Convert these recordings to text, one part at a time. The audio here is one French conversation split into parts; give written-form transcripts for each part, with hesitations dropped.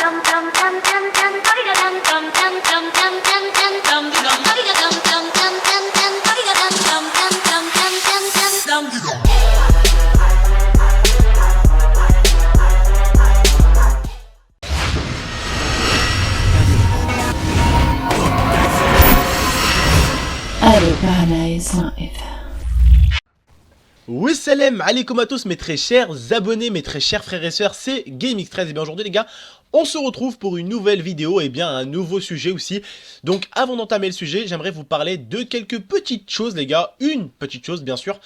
Allez, Paradise Live. Oui, salam alaikum à tous mes très chers abonnés, mes très chers frères et sœurs, c'est GameX13. Et bien aujourd'hui les gars, on se retrouve pour une nouvelle vidéo et bien un nouveau sujet aussi. Donc avant d'entamer le sujet, j'aimerais vous parler de quelques petites choses les gars. Une petite chose bien sûr.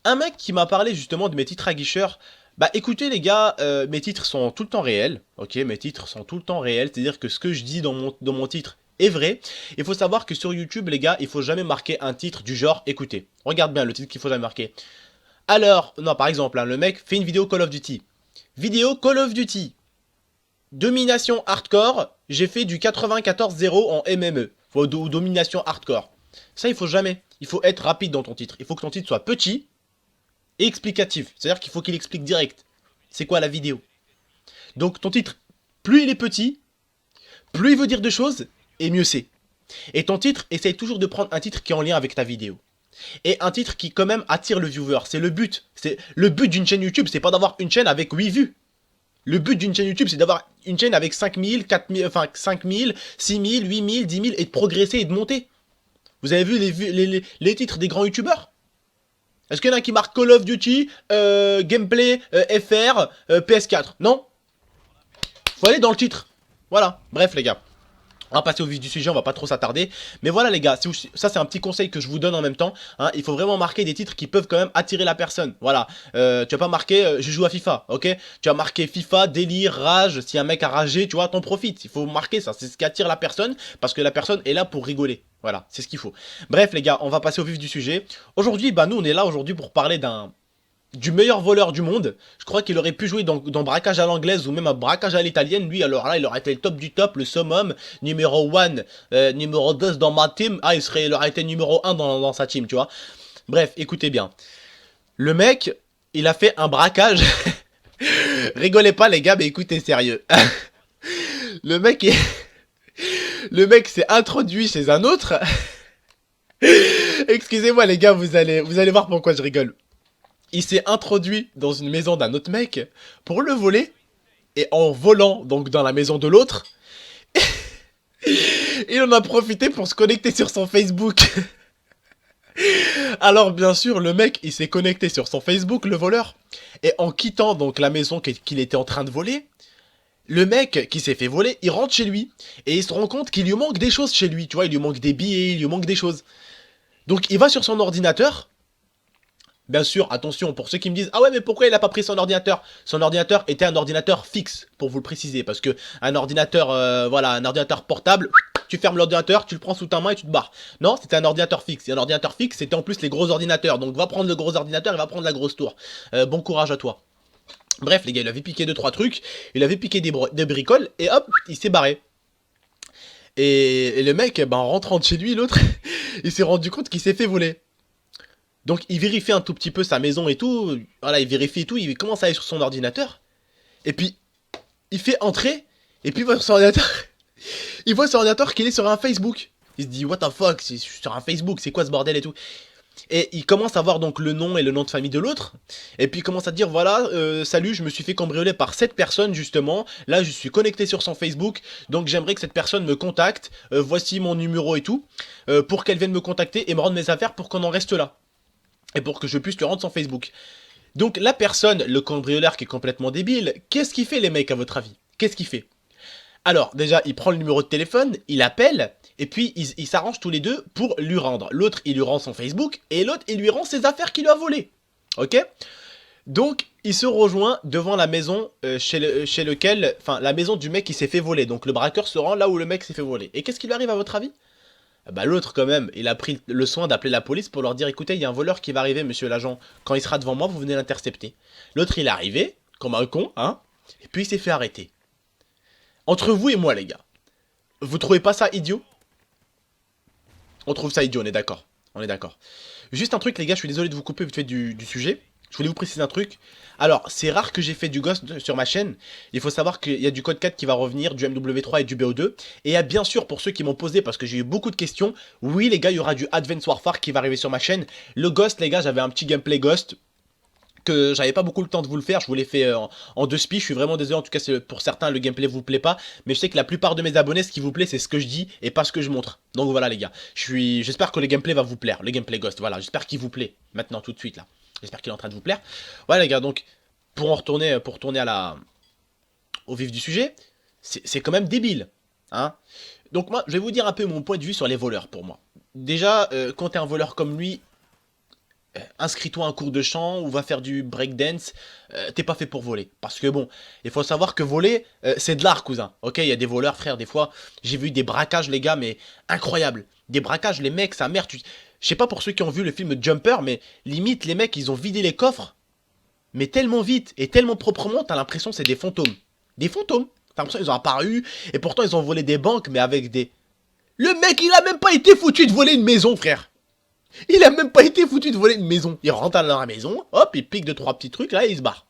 Un mec qui m'a parlé justement de mes titres à guicheur. Bah écoutez les gars, mes titres sont tout le temps réels. Ok, mes titres sont tout le temps réels, c'est-à-dire que ce que je dis dans mon titre est vrai. Il faut savoir que sur YouTube les gars, il faut jamais marquer un titre du genre, écoutez, regarde bien le titre qu'il faut jamais marquer. Alors, non par exemple, hein, le mec fait une vidéo Call of Duty. Vidéo Call of Duty. Domination hardcore, j'ai fait du 94-0 en MME. Ou domination hardcore. Ça il faut jamais, il faut être rapide dans ton titre. Il faut que ton titre soit petit et explicatif. C'est-à-dire qu'il faut qu'il explique direct. C'est quoi la vidéo? Donc ton titre, plus il est petit, plus il veut dire de choses, et mieux c'est. Et ton titre, essaye toujours de prendre un titre qui est en lien avec ta vidéo. Et un titre qui quand même attire le viewer, c'est le but. C'est le but d'une chaîne YouTube, c'est pas d'avoir une chaîne avec 8 vues. Le but d'une chaîne YouTube, c'est d'avoir une chaîne avec 5000, 4000, enfin 5000, 6000, 8000, 10 000 et de progresser et de monter. Vous avez vu les titres des grands YouTubeurs? Est-ce qu'il y en a qui marquent Call of Duty, Gameplay, FR, PS4? Non. Faut aller dans le titre. Voilà, bref les gars. On va passer au vif du sujet, on va pas trop s'attarder. Mais voilà les gars, ça c'est un petit conseil que je vous donne en même temps. Hein, il faut vraiment marquer des titres qui peuvent quand même attirer la personne. Voilà, tu vas pas marquer je joue à FIFA, ok? Tu vas marquer FIFA, délire, rage, si un mec a ragé, tu vois, t'en profites. Il faut marquer ça, c'est ce qui attire la personne, parce que la personne est là pour rigoler. Voilà, c'est ce qu'il faut. Bref les gars, on va passer au vif du sujet. Aujourd'hui, bah nous on est là aujourd'hui pour parler du meilleur voleur du monde. Je crois qu'il aurait pu jouer dans braquage à l'anglaise ou même un braquage à l'italienne. Lui, alors là, il aurait été le top du top, le summum, numéro 1, numéro 2 dans ma team. Ah, il aurait été numéro 1 dans sa team, tu vois. Bref, écoutez bien. Le mec, il a fait un braquage. Rigolez pas, les gars, mais écoutez, sérieux. Le mec s'est introduit chez un autre. Excusez-moi, les gars, vous allez voir pourquoi je rigole. Il s'est introduit dans une maison d'un autre mec pour le voler. Et en volant donc dans la maison de l'autre, il en a profité pour se connecter sur son Facebook. Alors bien sûr, le mec, il s'est connecté sur son Facebook, le voleur. Et en quittant donc la maison qu'il était en train de voler, le mec qui s'est fait voler, il rentre chez lui. Et il se rend compte qu'il lui manque des choses chez lui. Tu vois, il lui manque des billets, il lui manque des choses. Donc il va sur son ordinateur. Bien sûr, attention, pour ceux qui me disent « Ah ouais, mais pourquoi il a pas pris son ordinateur ?» Son ordinateur était un ordinateur fixe, pour vous le préciser, parce que un ordinateur, voilà, un ordinateur portable, tu fermes l'ordinateur, tu le prends sous ta main et tu te barres. Non, c'était un ordinateur fixe, et un ordinateur fixe, c'était en plus les gros ordinateurs, donc va prendre le gros ordinateur et va prendre la grosse tour. Bon courage à toi. Bref, les gars, il avait piqué 2-3 trucs, il avait piqué des bricoles, et hop, il s'est barré. Et le mec, ben, en rentrant de chez lui, l'autre, il s'est rendu compte qu'il s'est fait voler. Donc il vérifie un tout petit peu sa maison et tout, voilà, il vérifie et tout, il commence à aller sur son ordinateur, et puis il fait entrer, et puis il voit sur son ordinateur, il voit sur son ordinateur qu'il est sur un Facebook. Il se dit what the fuck, c'est sur un Facebook, c'est quoi ce bordel et tout. Et il commence à voir donc le nom et le nom de famille de l'autre, et puis il commence à dire voilà, salut, je me suis fait cambrioler par cette personne justement, là je suis connecté sur son Facebook, donc j'aimerais que cette personne me contacte, voici mon numéro et tout, pour qu'elle vienne me contacter et me rendre mes affaires pour qu'on en reste là. Et pour que je puisse lui rendre son Facebook. Donc la personne, le cambrioleur qui est complètement débile, qu'est-ce qu'il fait les mecs à votre avis? Qu'est-ce qu'il fait? Alors déjà, il prend le numéro de téléphone, il appelle, et puis ils s'arrangent tous les deux pour lui rendre. L'autre, il lui rend son Facebook, et l'autre, il lui rend ses affaires qu'il lui a volées. Ok? Donc, il se rejoint devant la maison enfin la maison du mec qui s'est fait voler. Donc le braqueur se rend là où le mec s'est fait voler. Et qu'est-ce qui lui arrive à votre avis? Bah l'autre quand même, il a pris le soin d'appeler la police pour leur dire écoutez, il y a un voleur qui va arriver monsieur l'agent, quand il sera devant moi, vous venez l'intercepter. L'autre il est arrivé, comme un con, hein, et puis il s'est fait arrêter. Entre vous et moi les gars, vous trouvez pas ça idiot? On trouve ça idiot, on est d'accord. On est d'accord. Juste un truc les gars, je suis désolé de vous couper vite fait du sujet. je voulais vous préciser un truc. Alors, c'est rare que j'ai fait du Ghost sur ma chaîne. Il faut savoir qu'il y a du Code 4 qui va revenir, du MW3 et du BO2. Et il y a bien sûr, pour ceux qui m'ont posé, parce que j'ai eu beaucoup de questions, oui les gars, il y aura du Advance Warfare qui va arriver sur ma chaîne. Le Ghost, les gars, j'avais un petit gameplay Ghost que j'avais pas beaucoup le temps de vous le faire, je vous l'ai fait en deux spies, je suis vraiment désolé, en tout cas pour certains le gameplay vous plaît pas, mais je sais que la plupart de mes abonnés, ce qui vous plaît c'est ce que je dis et pas ce que je montre. Donc voilà les gars, j'espère que le gameplay va vous plaire, le gameplay Ghost, voilà, j'espère qu'il vous plaît, maintenant tout de suite là, j'espère qu'il est en train de vous plaire. Voilà les gars, donc pour retourner au vif du sujet, c'est quand même débile, hein. Donc moi, je vais vous dire un peu mon point de vue sur les voleurs pour moi. Déjà, quand t'es un voleur comme lui, inscris-toi à un cours de chant ou va faire du breakdance, t'es pas fait pour voler. Parce que bon, il faut savoir que voler, c'est de l'art, cousin. Ok, il y a des voleurs, frère, des fois, j'ai vu des braquages, les gars, mais incroyables. Des braquages, les mecs, sa mère, je sais pas pour ceux qui ont vu le film Jumper, mais limite, les mecs, ils ont vidé les coffres, mais tellement vite et tellement proprement, t'as l'impression que c'est des fantômes. Des fantômes. T'as l'impression qu'ils ont apparu, et pourtant, ils ont volé des banques, mais avec des... Le mec, il a même pas été foutu de voler une maison, frère. Il a même pas été foutu de voler une maison. Il rentre dans la maison, hop, il pique 2-3 petits trucs, là, et il se barre.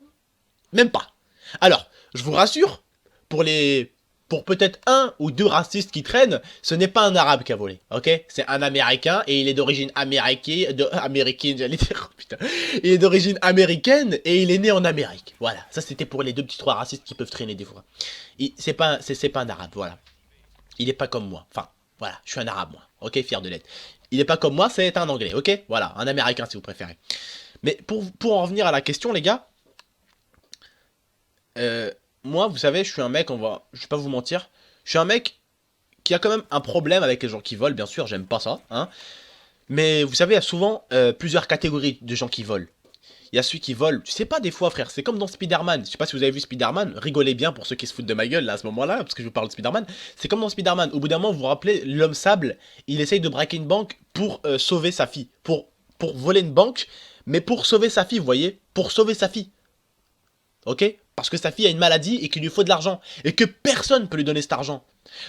Même pas. Alors, je vous rassure, pour peut-être un ou deux racistes qui traînent, ce n'est pas un arabe qui a volé, ok? C'est un américain, et il est d'origine américaine, j'allais dire, putain. Il est d'origine américaine, et il est né en Amérique. Voilà, ça c'était pour les 2 petits 3 racistes qui peuvent traîner des fois. C'est pas un arabe, voilà. Il est pas comme moi, enfin, voilà, je suis un arabe moi, ok, fier de l'être. Il est pas comme moi, c'est un anglais, ok? Voilà, un américain si vous préférez. Mais pour en revenir à la question, les gars, moi, vous savez, je suis un mec, je vais pas vous mentir, je suis un mec qui a quand même un problème avec les gens qui volent, bien sûr, j'aime pas ça, hein. Mais vous savez, il y a souvent plusieurs catégories de gens qui volent. Il y a celui qui vole, tu sais pas des fois frère, c'est comme dans Spider-Man, je sais pas si vous avez vu Spider-Man, rigolez bien pour ceux qui se foutent de ma gueule là à ce moment-là, parce que je vous parle de Spider-Man, c'est comme dans Spider-Man, au bout d'un moment vous vous rappelez, l'homme sable, il essaye de braquer une banque pour sauver sa fille, pour voler une banque, mais pour sauver sa fille, vous voyez, pour sauver sa fille, ok? Parce que sa fille a une maladie et qu'il lui faut de l'argent, et que personne peut lui donner cet argent.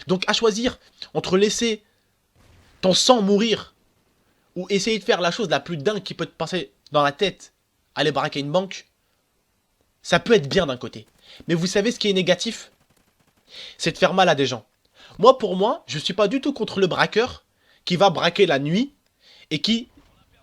Donc à choisir entre laisser ton sang mourir, ou essayer de faire la chose la plus dingue qui peut te passer dans la tête, aller braquer une banque, ça peut être bien d'un côté. Mais vous savez ce qui est négatif? C'est de faire mal à des gens. Moi, pour moi, je suis pas du tout contre le braqueur qui va braquer la nuit et qui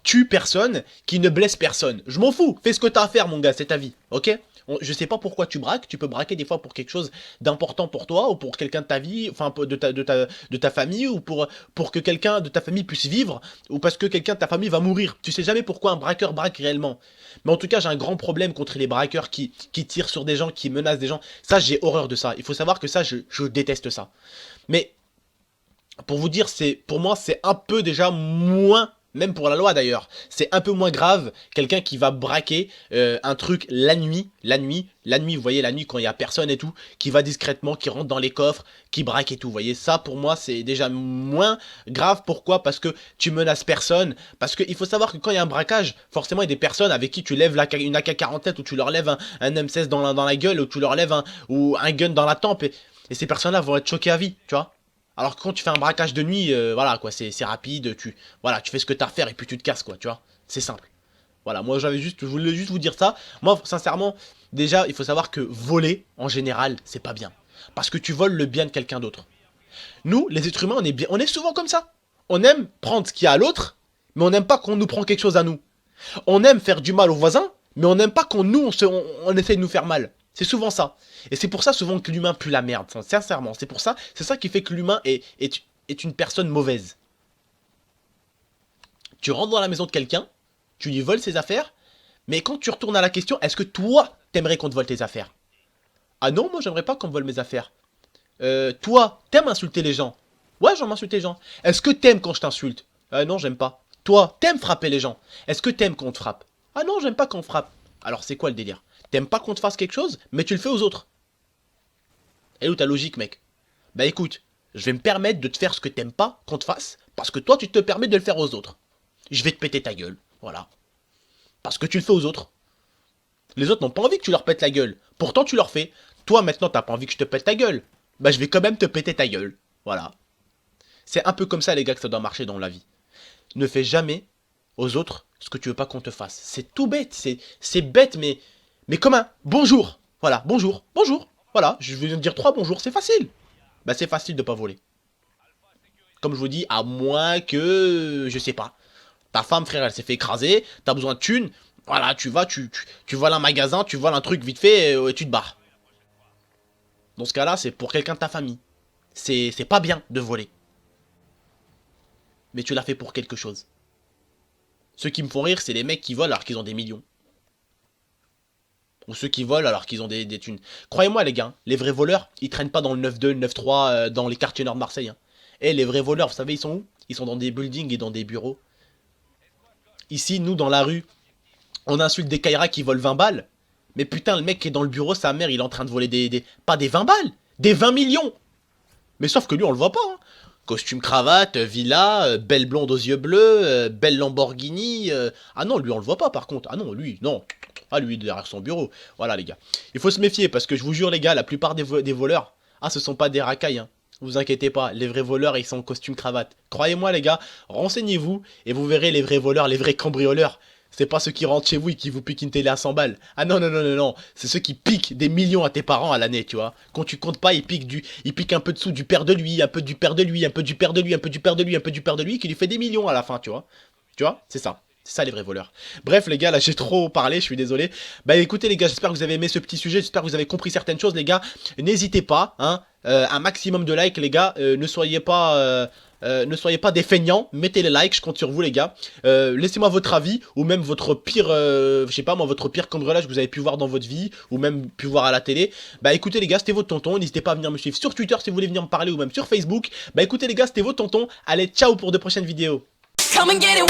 tue personne, qui ne blesse personne. Je m'en fous, fais ce que t'as à faire mon gars, c'est ta vie, ok? Je sais pas pourquoi tu braques, tu peux braquer des fois pour quelque chose d'important pour toi, ou pour quelqu'un de ta vie, enfin de ta famille, ou pour que quelqu'un de ta famille puisse vivre, ou parce que quelqu'un de ta famille va mourir. Tu sais jamais pourquoi un braqueur braque réellement. Mais en tout cas, j'ai un grand problème contre les braqueurs qui tirent sur des gens, qui menacent des gens. Ça, j'ai horreur de ça. Il faut savoir que ça, je déteste ça. Mais, pour vous dire, pour moi, c'est un peu déjà moins... Même pour la loi d'ailleurs, c'est un peu moins grave quelqu'un qui va braquer un truc la nuit, vous voyez la nuit quand il y a personne et tout, qui va discrètement, qui rentre dans les coffres, qui braque et tout, vous voyez, ça pour moi c'est déjà moins grave. Pourquoi? Parce que tu menaces personne, parce qu'il faut savoir que quand il y a un braquage, forcément il y a des personnes avec qui tu lèves une AK-47 ou tu leur lèves un M16 dans la gueule, ou tu leur lèves un gun dans la tempe, et ces personnes là vont être choquées à vie, tu vois. Alors que quand tu fais un braquage de nuit, voilà quoi, c'est rapide, tu fais ce que t'as à faire et puis tu te casses quoi, tu vois. C'est simple. Voilà, moi je voulais juste vous dire ça. Moi, sincèrement, déjà, il faut savoir que voler, en général, c'est pas bien. Parce que tu voles le bien de quelqu'un d'autre. Nous, les êtres humains, on est souvent comme ça. On aime prendre ce qu'il y a à l'autre, mais on n'aime pas qu'on nous prend quelque chose à nous. On aime faire du mal aux voisins, mais on n'aime pas on essaye de nous faire mal. C'est souvent ça. Et c'est pour ça souvent que l'humain pue la merde, sincèrement. C'est ça qui fait que l'humain est une personne mauvaise. Tu rentres dans la maison de quelqu'un, tu lui voles ses affaires, mais quand tu retournes à la question, est-ce que toi, t'aimerais qu'on te vole tes affaires? Ah non, moi j'aimerais pas qu'on me vole mes affaires. Toi, t'aimes insulter les gens? Ouais, j'aime insulter les gens. Est-ce que t'aimes quand je t'insulte? Non, j'aime pas. Toi, t'aimes frapper les gens? Est-ce que t'aimes qu'on te frappe? Ah non, j'aime pas qu'on me frappe. Alors c'est quoi le délire? T'aimes pas qu'on te fasse quelque chose, mais tu le fais aux autres. Elle est où ta logique, mec? Bah écoute, je vais me permettre de te faire ce que t'aimes pas qu'on te fasse, parce que toi tu te permets de le faire aux autres. Je vais te péter ta gueule, voilà. Parce que tu le fais aux autres. Les autres n'ont pas envie que tu leur pètes la gueule. Pourtant tu leur fais. Toi maintenant t'as pas envie que je te pète ta gueule. Bah je vais quand même te péter ta gueule. Voilà. C'est un peu comme ça les gars que ça doit marcher dans la vie. Ne fais jamais aux autres ce que tu veux pas qu'on te fasse. C'est tout bête, c'est bête, mais comme un bonjour. Voilà, bonjour, bonjour. Voilà, je viens de dire 3 bonjours, c'est facile. Bah c'est facile de pas voler. Comme je vous dis, à moins que, je sais pas, ta femme, frère, elle s'est fait écraser, t'as besoin de thunes, voilà, tu vas, tu voles un magasin, tu voles un truc vite fait et tu te barres. Dans ce cas-là, c'est pour quelqu'un de ta famille. C'est pas bien de voler. Mais tu l'as fait pour quelque chose. Ceux qui me font rire, c'est les mecs qui volent alors qu'ils ont des millions. Ou ceux qui volent alors qu'ils ont des thunes. Croyez-moi les gars, les vrais voleurs, ils traînent pas dans le 9-2, le 9-3, dans les quartiers nord de Marseille. Hein. Et les vrais voleurs, vous savez, ils sont où? Ils sont dans des buildings et dans des bureaux. Ici, nous, dans la rue, on insulte des Kairas qui volent 20 balles. Mais putain, le mec qui est dans le bureau, sa mère, il est en train de voler pas des 20 balles, des 20 millions. Mais sauf que lui, on le voit pas. Hein. Costume, cravate, villa, belle blonde aux yeux bleus, belle Lamborghini. Ah non, lui, on le voit pas par contre. Ah non, lui, non. Ah, lui, derrière son bureau. Voilà, les gars. Il faut se méfier parce que je vous jure, les gars, la plupart des voleurs, ah, ce sont pas des racailles. Hein. Vous inquiétez pas, les vrais voleurs, ils sont en costume, cravate. Croyez-moi, les gars, renseignez-vous et vous verrez les vrais voleurs, les vrais cambrioleurs. C'est pas ceux qui rentrent chez vous et qui vous piquent une télé à 100 balles. Ah non, non, non, non, non. C'est ceux qui piquent des millions à tes parents à l'année, tu vois. Quand tu comptes pas, ils piquent un peu de sous du père de lui, un peu du père de lui, un peu du père de lui, un peu du père de lui, un peu du père de lui, qui lui fait des millions à la fin, tu vois. Tu vois, c'est ça. C'est ça les vrais voleurs. Bref les gars, là j'ai trop parlé, je suis désolé. Bah écoutez les gars, j'espère que vous avez aimé ce petit sujet, j'espère que vous avez compris certaines choses les gars. N'hésitez pas, hein, un maximum de likes les gars, ne soyez pas des feignants, mettez les likes, je compte sur vous les gars. Laissez-moi votre avis, ou même votre pire, je sais pas moi, votre pire cambriolage que vous avez pu voir dans votre vie, ou même pu voir à la télé. Bah écoutez les gars, c'était votre tonton, n'hésitez pas à venir me suivre sur Twitter si vous voulez venir me parler, ou même sur Facebook. Bah écoutez les gars, c'était votre tonton, allez ciao pour de prochaines vidéos. Come and get it.